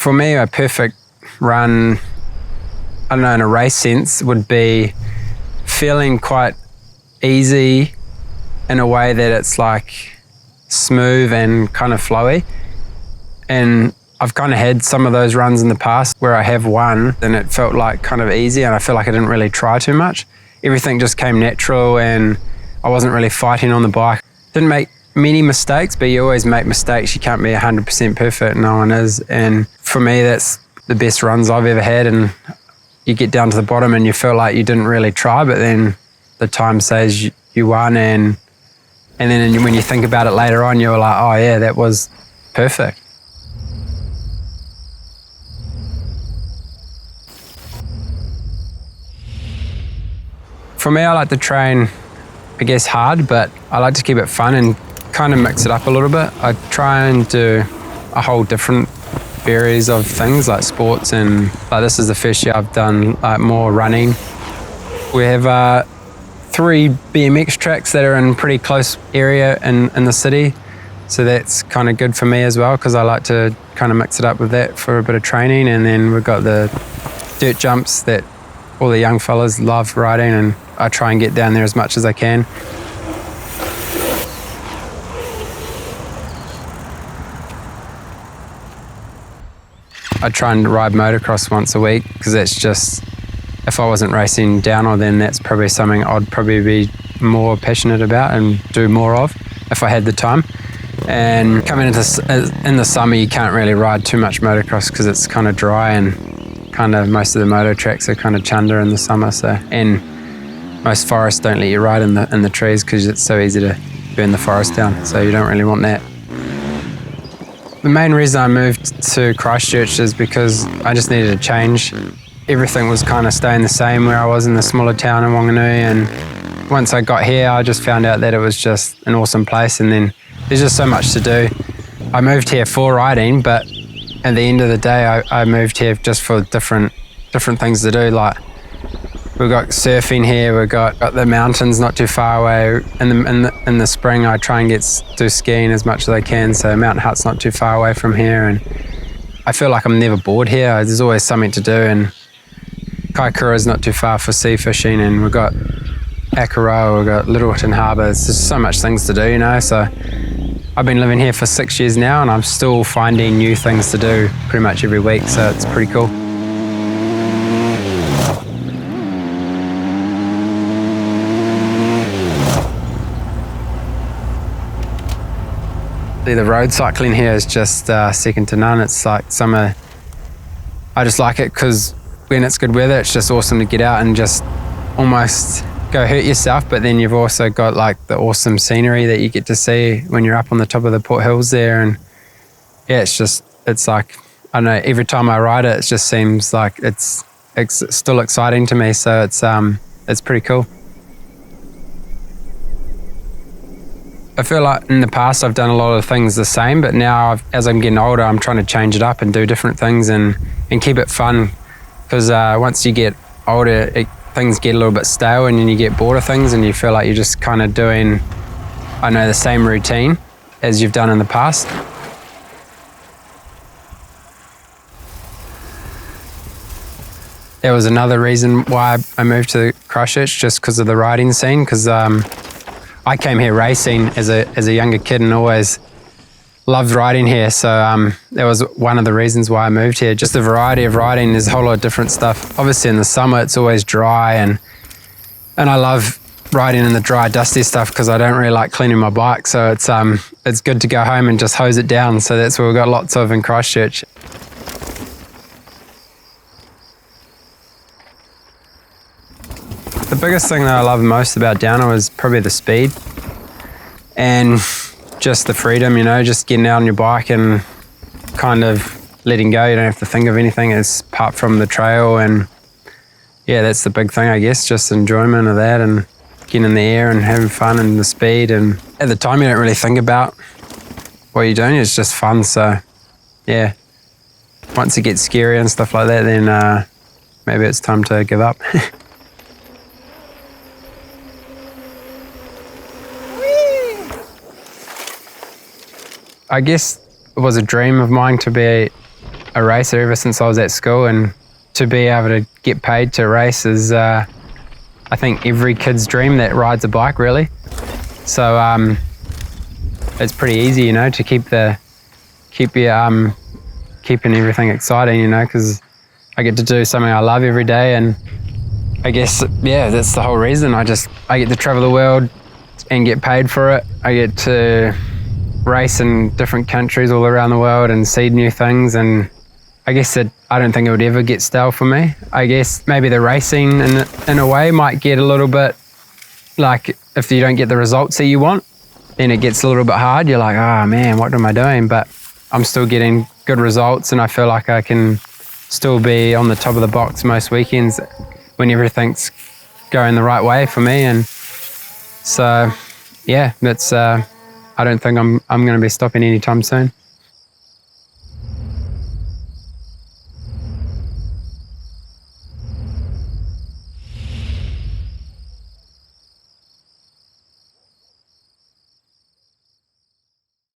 For me, a perfect run, I don't know, in a race sense, would be feeling quite easy in a way that it's like smooth and kind of flowy. And I've kind of had some of those runs in the past where I have won and it felt like kind of easy and I feel like I didn't really try too much. Everything just came natural and I wasn't really fighting on the bike. Didn't make many mistakes, but you always make mistakes. You can't be 100% perfect, no one is. And for me, that's the best runs I've ever had. And you get down to the bottom and you feel like you didn't really try, but then the time says you won. And then when you think about it later on, you're like, oh yeah, that was perfect. For me, I like to train, I guess, hard, but I like to keep it fun and kind of mix it up a little bit. I try and do a whole different areas of things like sports, and like this is the first year I've done like more running. We have 3 BMX tracks that are in pretty close area in the city, so that's kind of good for me as well because I like to kind of mix it up with that for a bit of training. And then we've got the dirt jumps that all the young fellas love riding, and I try and get down there as much as I can. I try and ride motocross once a week because that's just, if I wasn't racing downhill, then that's probably something I'd probably be more passionate about and do more of if I had the time. And coming into in the summer, you can't really ride too much motocross because it's kind of dry and kind of most of the moto tracks are kind of chunder in the summer. So, and most forests don't let you ride in the trees because it's so easy to burn the forest down. So you don't really want that. The main reason I moved to Christchurch is because I just needed a change. Everything was kind of staying the same where I was in the smaller town in Wanganui, and once I got here I just found out that it was just an awesome place, and then there's just so much to do. I moved here for riding, but at the end of the day I moved here just for different things to do. Like we've got surfing here, we've got the mountains not too far away. In the spring I try and do skiing as much as I can, so Mountain Hut's not too far away from here, and I feel like I'm never bored here. There's always something to do, and Kaikoura's not too far for sea fishing, and we've got Akaroa, we've got Littleton Harbour. There's just so much things to do, you know. So I've been living here for 6 years now and I'm still finding new things to do pretty much every week, so it's pretty cool. The road cycling here is just second to none. It's like summer. I just like it because when it's good weather, it's just awesome to get out and just almost go hurt yourself, but then you've also got like the awesome scenery that you get to see when you're up on the top of the Port Hills there. And yeah, it's like, I don't know, every time I ride it, it just seems like it's still exciting to me. So it's pretty cool. I feel like in the past I've done a lot of things the same, but now as I'm getting older, I'm trying to change it up and do different things and keep it fun. Because once you get older, things get a little bit stale, and then you get bored of things and you feel like you're just kind of doing, I know, the same routine as you've done in the past. There was another reason why I moved to Christchurch, just because of the riding scene, because I came here racing as a younger kid and always loved riding here. So that was one of the reasons why I moved here. Just the variety of riding. There's a whole lot of different stuff. Obviously in the summer it's always dry, and I love riding in the dry, dusty stuff because I don't really like cleaning my bike. So it's good to go home and just hose it down. So that's what we've got lots of in Christchurch. The biggest thing that I love most about downhill is probably the speed and just the freedom, you know, just getting out on your bike and kind of letting go. You don't have to think of anything apart from the trail, and yeah, that's the big thing, I guess, just enjoyment of that and getting in the air and having fun and the speed. And at the time you don't really think about what you're doing, it's just fun. So yeah, once it gets scary and stuff like that, then maybe it's time to give up. I guess it was a dream of mine to be a a racer ever since I was at school, and to be able to get paid to race is, I think, every kid's dream that rides a bike, really. So it's pretty easy, you know, to keep your keeping everything exciting, you know, because I get to do something I love every day, and I guess, yeah, that's the whole reason. I get to travel the world and get paid for it. I get to race in different countries all around the world and see new things, and I guess that I don't think it would ever get stale for me. I guess maybe the racing in a way might get a little bit, like, if you don't get the results that you want, then it gets a little bit hard. You're like, oh man, what am I doing? But I'm still getting good results, and I feel like I can still be on the top of the box most weekends when everything's going the right way for me. And so, yeah, that's. I don't think I'm going to be stopping anytime soon.